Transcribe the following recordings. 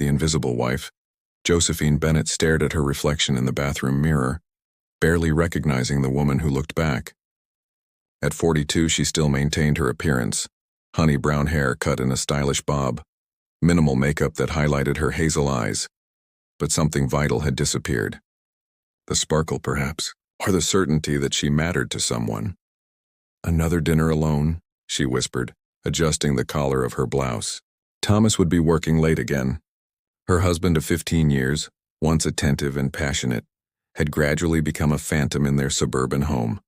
the invisible wife. Josephine Bennett stared at her reflection in the bathroom mirror, barely recognizing the woman who looked back. At 42, she still maintained her appearance, honey brown hair cut in a stylish bob, minimal makeup that highlighted her hazel eyes. But something vital had disappeared. The sparkle, perhaps, or the certainty that she mattered to someone. "Another dinner alone," she whispered, adjusting the collar of her blouse. Thomas would be working late again. Her husband of 15 years, once attentive and passionate, had gradually become a phantom in their suburban home.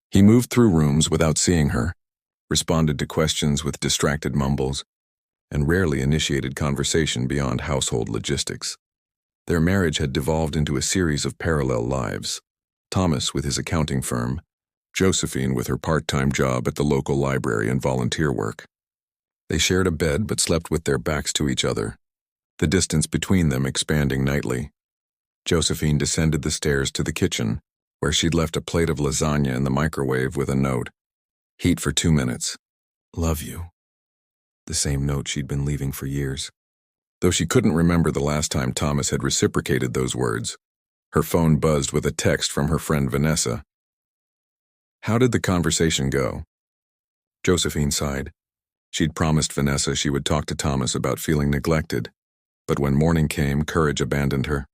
He moved through rooms without seeing her, responded to questions with distracted mumbles, and rarely initiated conversation beyond household logistics. Their marriage had devolved into a series of parallel lives. Thomas with his accounting firm, Josephine with her part-time job at the local library and volunteer work. They shared a bed but slept with their backs to each other, the distance between them expanding nightly. Josephine descended the stairs to the kitchen, where she'd left a plate of lasagna in the microwave with a note. "Heat for 2 minutes. Love you." The same note she'd been leaving for years. Though she couldn't remember the last time Thomas had reciprocated those words, her phone buzzed with a text from her friend Vanessa. How did the conversation go? Josephine sighed. She'd promised Vanessa she would talk to Thomas about feeling neglected, but when morning came, courage abandoned her.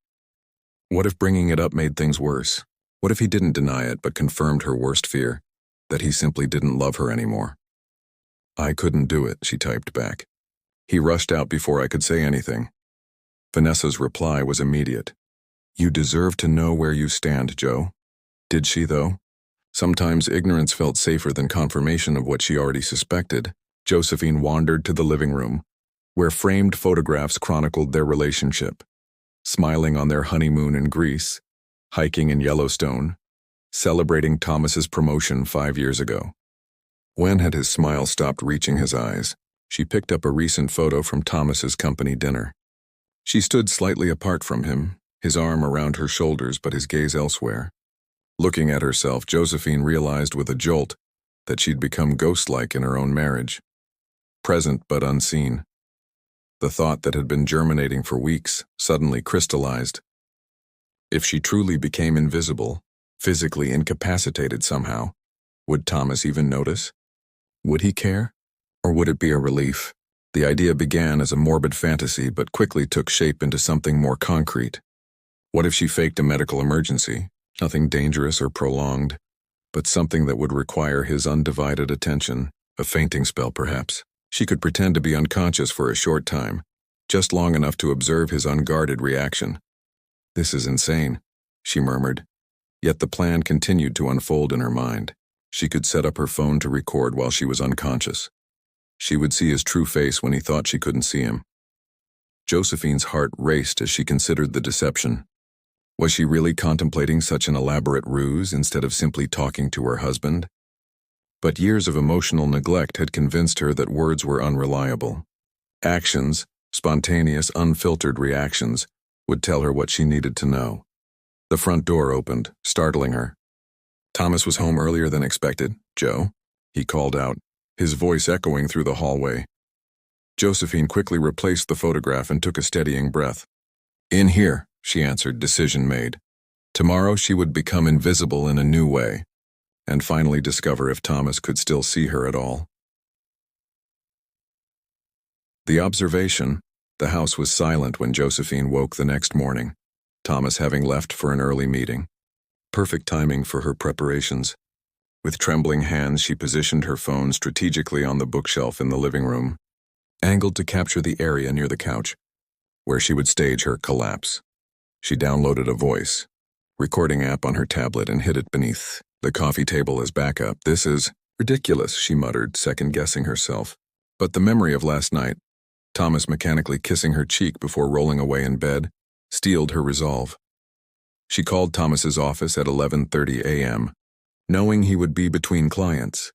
What if bringing it up made things worse? What if he didn't deny it but confirmed her worst fear, that he simply didn't love her anymore? "I couldn't do it," she typed back. He rushed out before I could say anything. Vanessa's reply was immediate. "You deserve to know where you stand, Joe." Did she, though? Sometimes ignorance felt safer than confirmation of what she already suspected. Josephine wandered to the living room, where framed photographs chronicled their relationship. Smiling on their honeymoon in Greece, hiking in Yellowstone, celebrating Thomas's promotion 5 years ago. When had his smile stopped reaching his eyes? She picked up a recent photo from Thomas's company dinner. She stood slightly apart from him, his arm around her shoulders but his gaze elsewhere. Looking at herself, Josephine realized with a jolt that she'd become ghost-like in her own marriage. Present but unseen. The thought that had been germinating for weeks suddenly crystallized. If she truly became invisible, physically incapacitated somehow, would Thomas even notice? Would he care? Or would it be a relief? The idea began as a morbid fantasy but quickly took shape into something more concrete. What if she faked a medical emergency? Nothing dangerous or prolonged, but something that would require his undivided attention, a fainting spell perhaps. She could pretend to be unconscious for a short time, just long enough to observe his unguarded reaction. "This is insane," she murmured. Yet the plan continued to unfold in her mind. She could set up her phone to record while she was unconscious. She would see his true face when he thought she couldn't see him. Josephine's heart raced as she considered the deception. Was she really contemplating such an elaborate ruse instead of simply talking to her husband? But years of emotional neglect had convinced her that words were unreliable. Actions, spontaneous, unfiltered reactions, would tell her what she needed to know. The front door opened, startling her. "Thomas was home earlier than expected, Joe," he called out, his voice echoing through the hallway. Josephine quickly replaced the photograph and took a steadying breath. "In here," she answered, decision made. Tomorrow she would become invisible in a new way, and finally discover if Thomas could still see her at all. The observation: the house was silent when Josephine woke the next morning, Thomas having left for an early meeting. Perfect timing for her preparations. With trembling hands, she positioned her phone strategically on the bookshelf in the living room, angled to capture the area near the couch, where she would stage her collapse. She downloaded a voice recording app on her tablet and hid it beneath the coffee table as backup. "This is ridiculous," she muttered, second-guessing herself. But the memory of last night, Thomas mechanically kissing her cheek before rolling away in bed, steeled her resolve. She called Thomas's office at 11:30 a.m., knowing he would be between clients.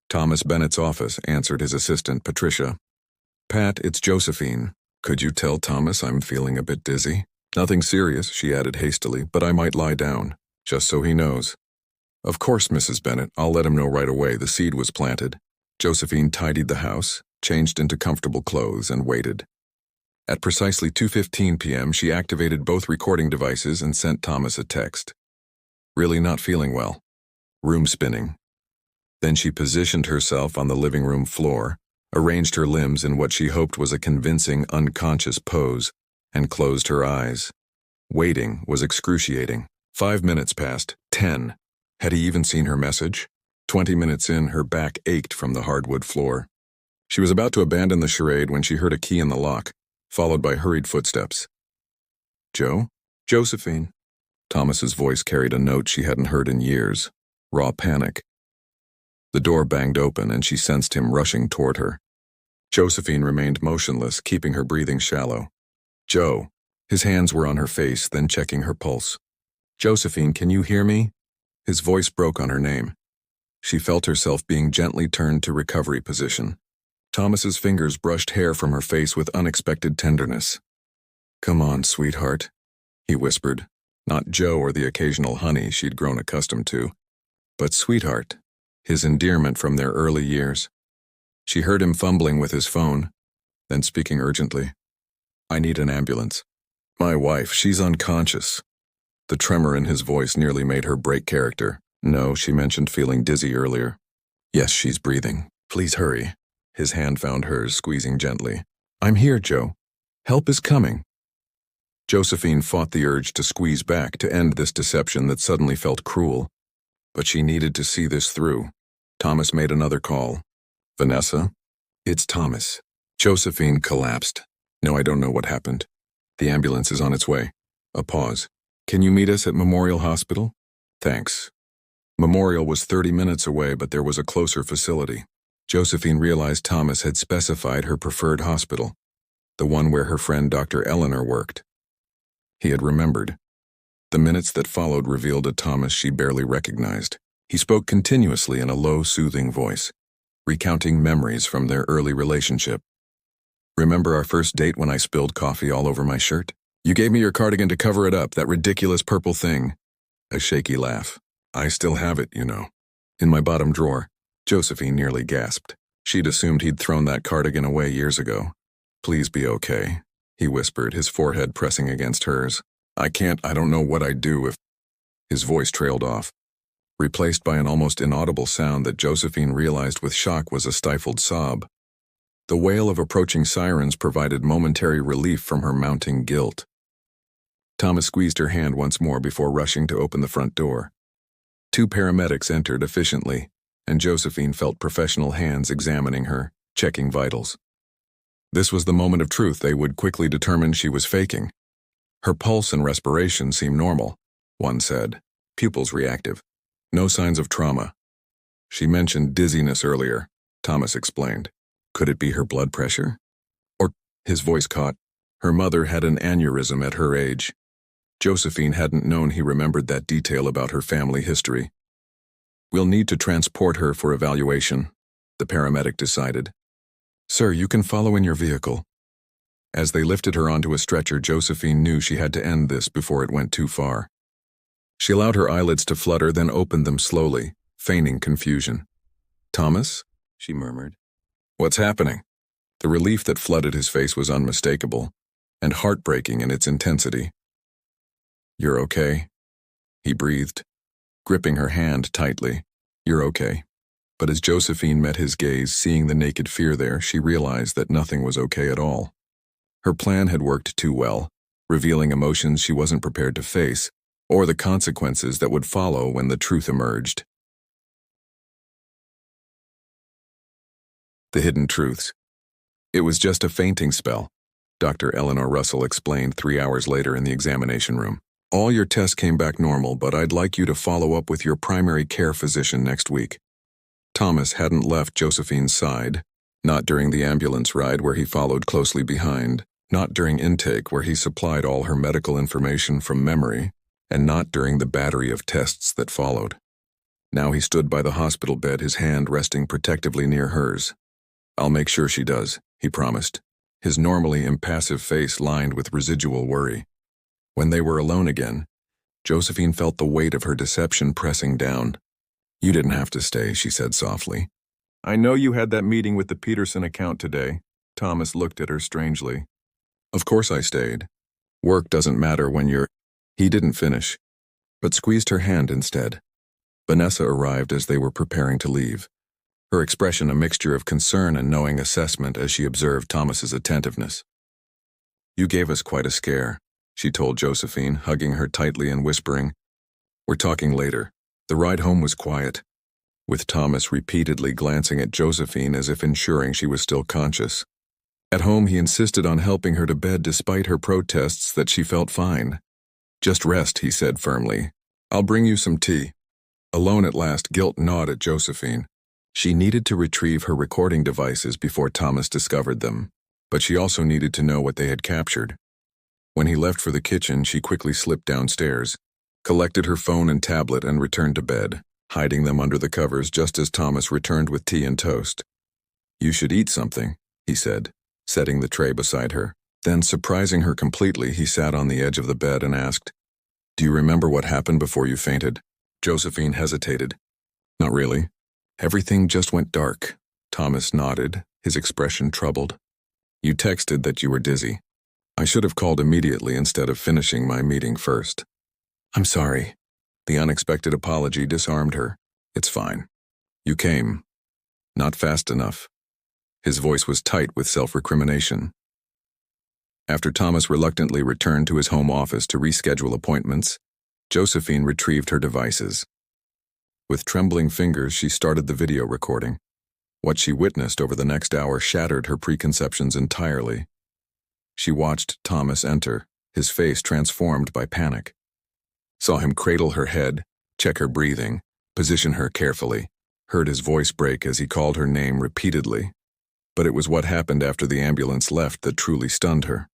Thomas Bennett's office answered his assistant, Patricia. "Pat, it's Josephine. Could you tell Thomas I'm feeling a bit dizzy? Nothing serious," she added hastily, "but I might lie down, just so he knows." "Of course, Mrs. Bennett, I'll let him know right away." The seed was planted. Josephine tidied the house, changed into comfortable clothes, and waited. At precisely 2:15 p.m., she activated both recording devices and sent Thomas a text. Really not feeling well. Room spinning. Then she positioned herself on the living room floor, arranged her limbs in what she hoped was a convincing, unconscious pose, and closed her eyes. Waiting was excruciating. 5 minutes passed. 10. Had he even seen her message? 20 minutes in, her back ached from the hardwood floor. She was about to abandon the charade when she heard a key in the lock, followed by hurried footsteps. Joe? Josephine. Thomas's voice carried a note she hadn't heard in years. Raw panic. The door banged open and she sensed him rushing toward her. Josephine remained motionless, keeping her breathing shallow. Joe. His hands were on her face, then checking her pulse. Josephine, can you hear me? His voice broke on her name. She felt herself being gently turned to recovery position. Thomas's fingers brushed hair from her face with unexpected tenderness. Come on, sweetheart, he whispered, not Joe or the occasional honey she'd grown accustomed to, but sweetheart, his endearment from their early years. She heard him fumbling with his phone, then speaking urgently. I need an ambulance. My wife, she's unconscious. The tremor in his voice nearly made her break character. No, she mentioned feeling dizzy earlier. Yes, she's breathing. Please hurry. His hand found hers, squeezing gently. I'm here, Joe. Help is coming. Josephine fought the urge to squeeze back to end this deception that suddenly felt cruel. But she needed to see this through. Thomas made another call. Vanessa? It's Thomas. Josephine collapsed. No, I don't know what happened. The ambulance is on its way. A pause. Can you meet us at Memorial Hospital? Thanks. Memorial was 30 minutes away, but there was a closer facility. Josephine realized Thomas had specified her preferred hospital, the one where her friend Dr. Eleanor worked. He had remembered. The minutes that followed revealed a Thomas she barely recognized. He spoke continuously in a low, soothing voice, recounting memories from their early relationship. Remember our first date when I spilled coffee all over my shirt? You gave me your cardigan to cover it up, that ridiculous purple thing. A shaky laugh. I still have it, you know. In my bottom drawer. Josephine nearly gasped. She'd assumed he'd thrown that cardigan away years ago. Please be okay, he whispered, his forehead pressing against hers. I don't know what I'd do if... His voice trailed off, replaced by an almost inaudible sound that Josephine realized with shock was a stifled sob. The wail of approaching sirens provided momentary relief from her mounting guilt. Thomas squeezed her hand once more before rushing to open the front door. 2 paramedics entered efficiently, and Josephine felt professional hands examining her, checking vitals. This was the moment of truth they would quickly determine she was faking. Her pulse and respiration seemed normal, one said. Pupils reactive. No signs of trauma. She mentioned dizziness earlier, Thomas explained. Could it be her blood pressure? Or, his voice caught, her mother had an aneurysm at her age. Josephine hadn't known he remembered that detail about her family history. We'll need to transport her for evaluation, the paramedic decided. Sir, you can follow in your vehicle. As they lifted her onto a stretcher, Josephine knew she had to end this before it went too far. She allowed her eyelids to flutter, then opened them slowly, feigning confusion. Thomas? She murmured. What's happening? The relief that flooded his face was unmistakable, and heartbreaking in its intensity. You're okay? He breathed, gripping her hand tightly. You're okay. But as Josephine met his gaze, seeing the naked fear there, she realized that nothing was okay at all. Her plan had worked too well, revealing emotions she wasn't prepared to face, or the consequences that would follow when the truth emerged. The hidden truths. It was just a fainting spell, Dr. Eleanor Russell explained 3 hours later in the examination room. All your tests came back normal, but I'd like you to follow up with your primary care physician next week. Thomas hadn't left Josephine's side, not during the ambulance ride where he followed closely behind, not during intake where he supplied all her medical information from memory, and not during the battery of tests that followed. Now he stood by the hospital bed, his hand resting protectively near hers. I'll make sure she does, he promised, his normally impassive face lined with residual worry. When they were alone again, Josephine felt the weight of her deception pressing down. You didn't have to stay, she said softly. I know you had that meeting with the Peterson account today. Thomas looked at her strangely. Of course I stayed. Work doesn't matter when you're... He didn't finish, but squeezed her hand instead. Vanessa arrived as they were preparing to leave, her expression a mixture of concern and knowing assessment as she observed Thomas's attentiveness. You gave us quite a scare, she told Josephine, hugging her tightly and whispering, We're talking later. The ride home was quiet, with Thomas repeatedly glancing at Josephine as if ensuring she was still conscious. At home, he insisted on helping her to bed despite her protests that she felt fine. Just rest, he said firmly. I'll bring you some tea. Alone at last, guilt gnawed at Josephine. She needed to retrieve her recording devices before Thomas discovered them, but she also needed to know what they had captured. When he left for the kitchen, she quickly slipped downstairs, collected her phone and tablet and returned to bed, hiding them under the covers just as Thomas returned with tea and toast. You should eat something, he said, setting the tray beside her. Then, surprising her completely, he sat on the edge of the bed and asked, Do you remember what happened before you fainted? Josephine hesitated. Not really. Everything just went dark. Thomas nodded, his expression troubled. You texted that you were dizzy. I should have called immediately instead of finishing my meeting first. I'm sorry. The unexpected apology disarmed her. It's fine. You came. Not fast enough. His voice was tight with self-recrimination. After Thomas reluctantly returned to his home office to reschedule appointments, Josephine retrieved her devices. With trembling fingers, she started the video recording. What she witnessed over the next hour shattered her preconceptions entirely. She watched Thomas enter, his face transformed by panic. Saw him cradle her head, check her breathing, position her carefully, heard his voice break as he called her name repeatedly. But it was what happened after the ambulance left that truly stunned her.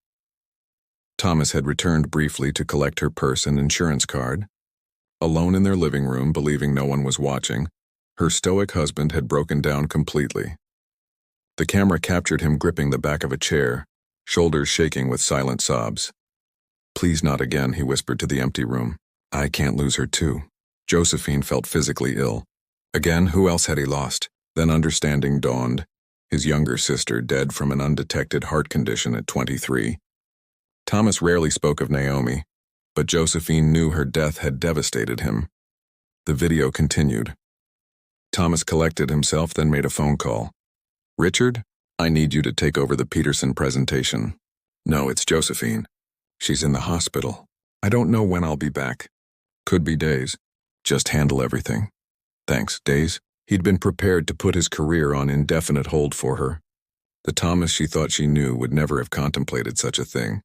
Thomas had returned briefly to collect her purse and insurance card. Alone in their living room, believing no one was watching, her stoic husband had broken down completely. The camera captured him gripping the back of a chair, shoulders shaking with silent sobs. Please not again, he whispered to the empty room. I can't lose her too. Josephine felt physically ill. Again, who else had he lost? Then understanding dawned. His younger sister dead from an undetected heart condition at 23. Thomas rarely spoke of Naomi, but Josephine knew her death had devastated him. The video continued. Thomas collected himself, then made a phone call. Richard, I need you to take over the Peterson presentation. No, it's Josephine. She's in the hospital. I don't know when I'll be back. Could be days. Just handle everything. Thanks, days. He'd been prepared to put his career on indefinite hold for her. The Thomas she thought she knew would never have contemplated such a thing.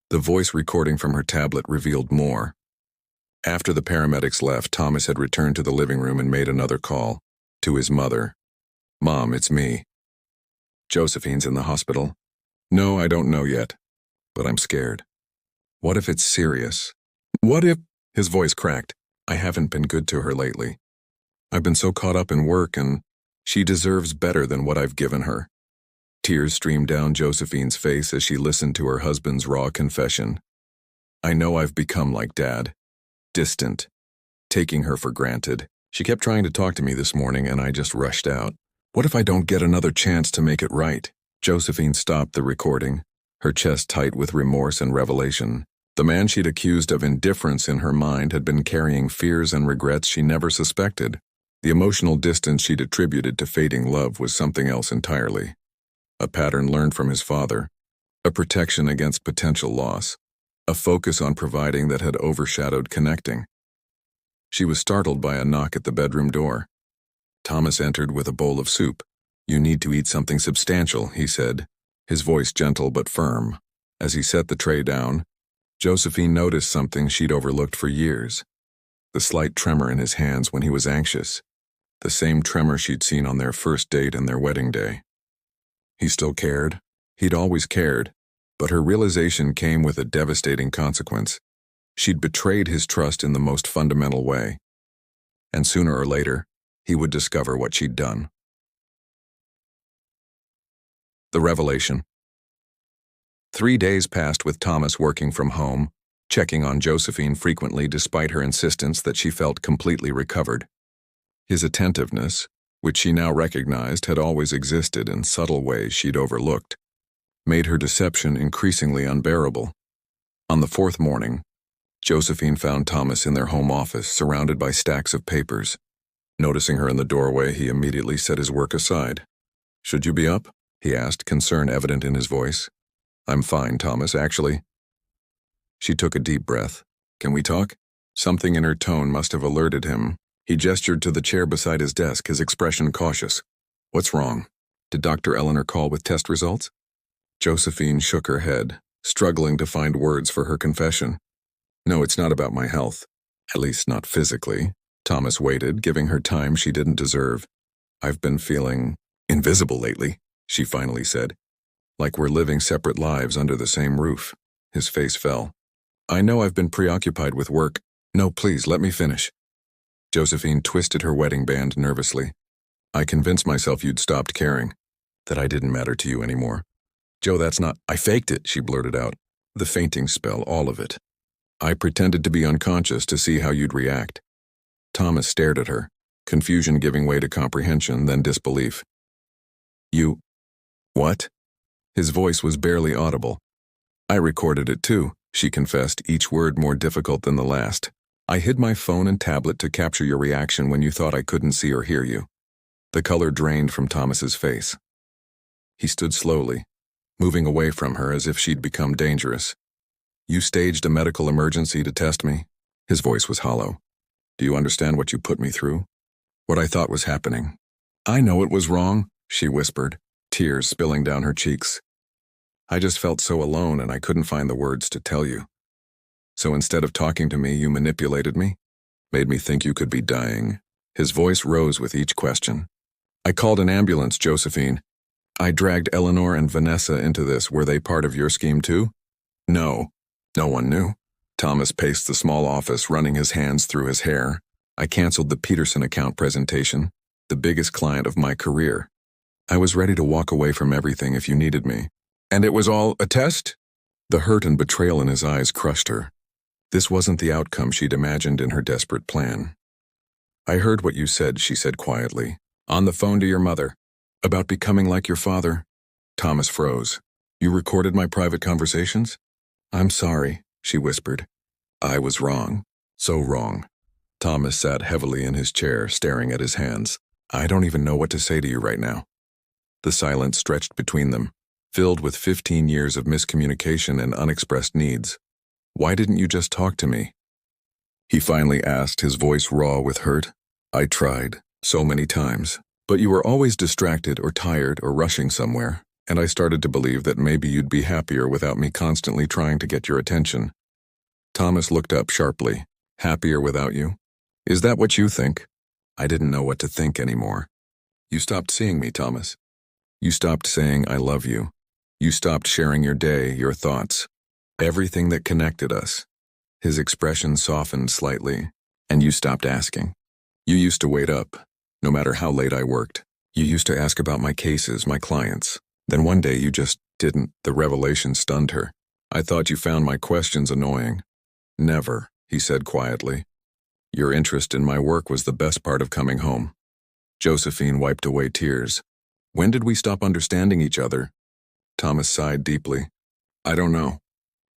The voice recording from her tablet revealed more. After the paramedics left, Thomas had returned to the living room and made another call. To his mother. Mom, it's me. Josephine's in the hospital. No, I don't know yet. But I'm scared. What if it's serious? What if... His voice cracked. I haven't been good to her lately. I've been so caught up in work, and she deserves better than what I've given her. Tears streamed down Josephine's face as she listened to her husband's raw confession. I know I've become like Dad. Distant. Taking her for granted. She kept trying to talk to me this morning, and I just rushed out. What if I don't get another chance to make it right? Josephine stopped the recording, her chest tight with remorse and revelation. The man she'd accused of indifference in her mind had been carrying fears and regrets she never suspected. The emotional distance she'd attributed to fading love was something else entirely. A pattern learned from his father, a protection against potential loss, a focus on providing that had overshadowed connecting. She was startled by a knock at the bedroom door. Thomas entered with a bowl of soup. You need to eat something substantial, he said, his voice gentle but firm. As he set the tray down, Josephine noticed something she'd overlooked for years. The slight tremor in his hands when he was anxious. The same tremor she'd seen on their first date and their wedding day. He still cared. He'd always cared. But her realization came with a devastating consequence. She'd betrayed his trust in the most fundamental way. And sooner or later, he would discover what she'd done. The revelation. 3 days passed with Thomas working from home, checking on Josephine frequently despite her insistence that she felt completely recovered. His attentiveness, which she now recognized had always existed in subtle ways she'd overlooked, made her deception increasingly unbearable. On the fourth morning, Josephine found Thomas in their home office, surrounded by stacks of papers. Noticing her in the doorway, he immediately set his work aside. "Should you be up?" he asked, concern evident in his voice. "I'm fine, Thomas, actually." She took a deep breath. "Can we talk?" Something in her tone must have alerted him. He gestured to the chair beside his desk, his expression cautious. "What's wrong? Did Dr. Eleanor call with test results?" Josephine shook her head, struggling to find words for her confession. "No, it's not about my health. At least not physically." Thomas waited, giving her time she didn't deserve. "I've been feeling invisible lately," she finally said. "Like we're living separate lives under the same roof." His face fell. "I know I've been preoccupied with work." "No, please, let me finish." Josephine twisted her wedding band nervously. "I convinced myself you'd stopped caring, that I didn't matter to you anymore." "Joe, that's not—" "I faked it," she blurted out. "The fainting spell, all of it. I pretended to be unconscious to see how you'd react." Thomas stared at her, confusion giving way to comprehension, then disbelief. "You... what?" His voice was barely audible. "I recorded it too," she confessed, each word more difficult than the last. "I hid my phone and tablet to capture your reaction when you thought I couldn't see or hear you." The color drained from Thomas's face. He stood slowly, moving away from her as if she'd become dangerous. "You staged a medical emergency to test me?" His voice was hollow. "Do you understand what you put me through? What I thought was happening?" "I know it was wrong," she whispered, tears spilling down her cheeks. "I just felt so alone and I couldn't find the words to tell you. So instead of talking to me, you manipulated me? Made me think you could be dying." His voice rose with each question. "I called an ambulance, Josephine. I dragged Eleanor and Vanessa into this. Were they part of your scheme too?" "No. No one knew." Thomas paced the small office, running his hands through his hair. "I canceled the Peterson account presentation, the biggest client of my career. I was ready to walk away from everything if you needed me." "And it was all a test?" The hurt and betrayal in his eyes crushed her. This wasn't the outcome she'd imagined in her desperate plan. "I heard what you said," she said quietly. "On the phone to your mother. About becoming like your father." Thomas froze. "You recorded my private conversations?" "I'm sorry," she whispered. "I was wrong. So wrong." Thomas sat heavily in his chair, staring at his hands. "I don't even know what to say to you right now." The silence stretched between them, filled with 15 years of miscommunication and unexpressed needs. "Why didn't you just talk to me?" he finally asked, his voice raw with hurt. "I tried, so many times. But you were always distracted or tired or rushing somewhere, and I started to believe that maybe you'd be happier without me constantly trying to get your attention." Thomas looked up sharply. "Happier without you? Is that what you think?" I didn't know what to think anymore. "You stopped seeing me, Thomas. You stopped saying I love you. You stopped sharing your day, your thoughts, everything that connected us." His expression softened slightly. "And you stopped asking. You used to wait up, no matter how late I worked. You used to ask about my cases, my clients. Then one day you just didn't." The revelation stunned her. "I thought you found my questions annoying." "Never," he said quietly. "Your interest in my work was the best part of coming home." Josephine wiped away tears. "When did we stop understanding each other?" Thomas sighed deeply. "I don't know.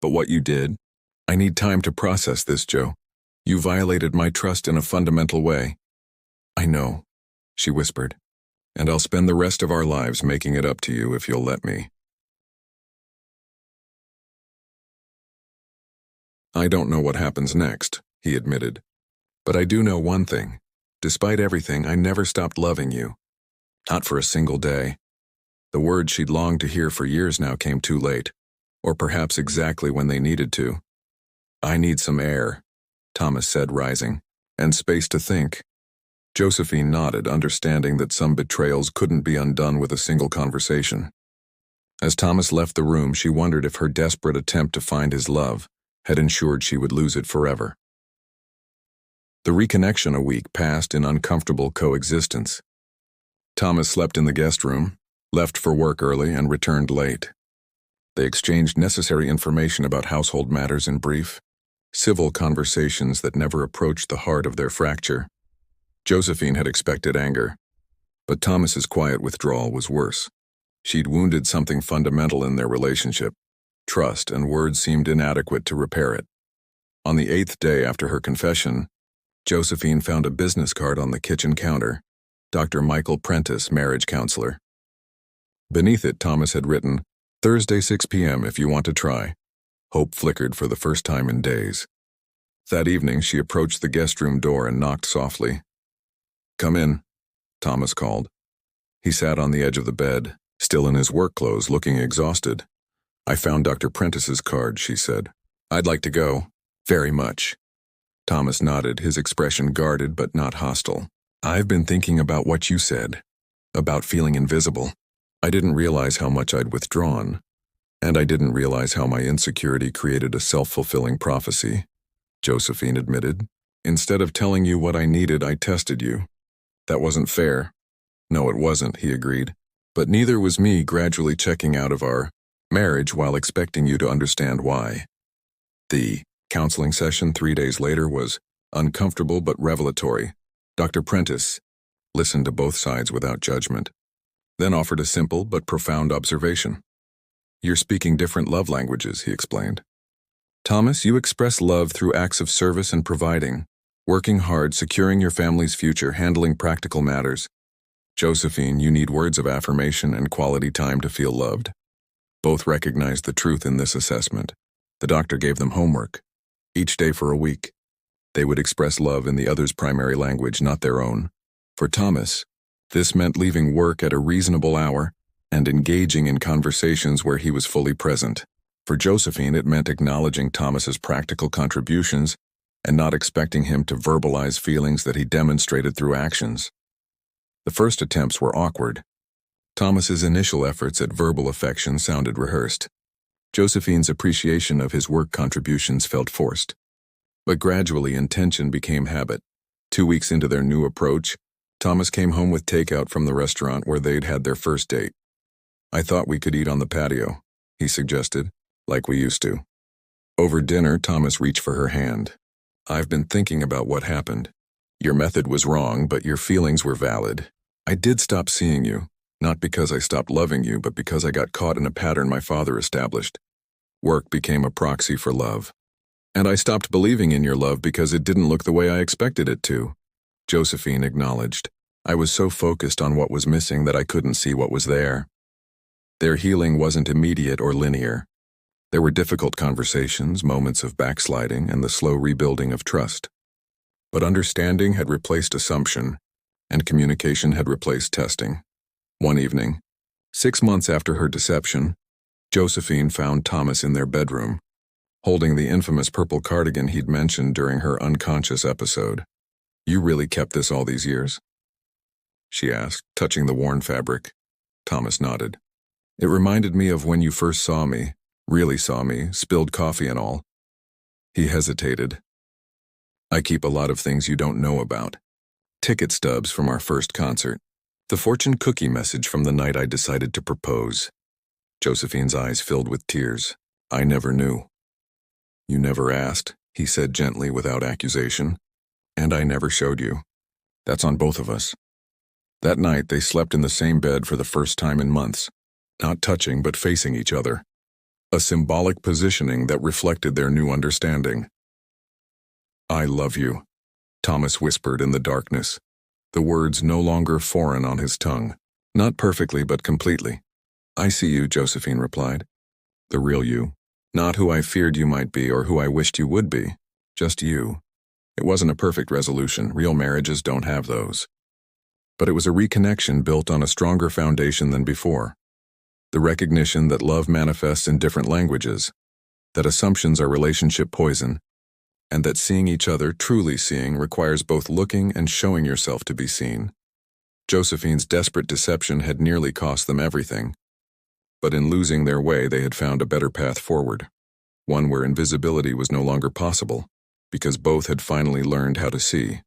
But what you did, I need time to process this, Joe. You violated my trust in a fundamental way." "I know," she whispered. "And I'll spend the rest of our lives making it up to you if you'll let me." "I don't know what happens next," he admitted. "But I do know one thing. Despite everything, I never stopped loving you. Not for a single day." The words she'd longed to hear for years now came too late, or perhaps exactly when they needed to. "I need some air," Thomas said, rising, "and space to think." Josephine nodded, understanding that some betrayals couldn't be undone with a single conversation. As Thomas left the room, she wondered if her desperate attempt to find his love had ensured she would lose it forever. The reconnection a week passed in uncomfortable coexistence. Thomas slept in the guest room, left for work early, and returned late. They exchanged necessary information about household matters in brief, civil conversations that never approached the heart of their fracture. Josephine had expected anger, but Thomas's quiet withdrawal was worse. She'd wounded something fundamental in their relationship, trust, and words seemed inadequate to repair it. On the 8th day after her confession, Josephine found a business card on the kitchen counter, Dr. Michael Prentice, marriage counselor. Beneath it, Thomas had written, "Thursday 6 p.m. if you want to try." Hope flickered for the first time in days. That evening, she approached the guest room door and knocked softly. "Come in," Thomas called. He sat on the edge of the bed, still in his work clothes, looking exhausted. "I found Dr. Prentice's card," she said. "I'd like to go. Very much." Thomas nodded, his expression guarded but not hostile. "I've been thinking about what you said, about feeling invisible. I didn't realize how much I'd withdrawn, and I didn't realize how my insecurity created a self-fulfilling prophecy," Josephine admitted. "Instead of telling you what I needed, I tested you. That wasn't fair." "No, it wasn't," he agreed. "But neither was me gradually checking out of our marriage while expecting you to understand why." The counseling session 3 days later was uncomfortable but revelatory. Dr. Prentice listened to both sides without judgment, then offered a simple but profound observation. "You're speaking different love languages," he explained. "Thomas, you express love through acts of service and providing, working hard, securing your family's future, handling practical matters. Josephine, you need words of affirmation and quality time to feel loved." Both recognized the truth in this assessment. The doctor gave them homework. Each day for a week, they would express love in the other's primary language, not their own. For Thomas, this meant leaving work at a reasonable hour and engaging in conversations where he was fully present. For Josephine, it meant acknowledging Thomas's practical contributions and not expecting him to verbalize feelings that he demonstrated through actions. The first attempts were awkward. Thomas's initial efforts at verbal affection sounded rehearsed. Josephine's appreciation of his work contributions felt forced. But gradually, intention became habit. 2 weeks into their new approach, Thomas came home with takeout from the restaurant where they'd had their first date. "I thought we could eat on the patio," he suggested, "like we used to." Over dinner, Thomas reached for her hand. "I've been thinking about what happened. Your method was wrong, but your feelings were valid. I did stop seeing you, not because I stopped loving you, but because I got caught in a pattern my father established. Work became a proxy for love. And I stopped believing in your love because it didn't look the way I expected it to." Josephine acknowledged. "I was so focused on what was missing that I couldn't see what was there." Their healing wasn't immediate or linear. There were difficult conversations, moments of backsliding, and the slow rebuilding of trust. But understanding had replaced assumption, and communication had replaced testing. One evening, 6 months after her deception, Josephine found Thomas in their bedroom, holding the infamous purple cardigan he'd mentioned during her unconscious episode. "You really kept this all these years?" she asked, touching the worn fabric. Thomas nodded. "It reminded me of when you first saw me, really saw me, spilled coffee and all." He hesitated. "I keep a lot of things you don't know about. Ticket stubs from our first concert. The fortune cookie message from the night I decided to propose." Josephine's eyes filled with tears. "I never knew." "You never asked," he said gently without accusation. "And I never showed you. That's on both of us." That night they slept in the same bed for the first time in months, not touching but facing each other. A symbolic positioning that reflected their new understanding. "I love you," Thomas whispered in the darkness, the words no longer foreign on his tongue. "Not perfectly but completely." "I see you," Josephine replied. "The real you. Not who I feared you might be or who I wished you would be. Just you." It wasn't a perfect resolution. Real marriages don't have those. But it was a reconnection built on a stronger foundation than before. The recognition that love manifests in different languages, that assumptions are relationship poison, and that seeing each other, truly seeing, requires both looking and showing yourself to be seen. Josephine's desperate deception had nearly cost them everything. But in losing their way, they had found a better path forward, one where invisibility was no longer possible, because both had finally learned how to see.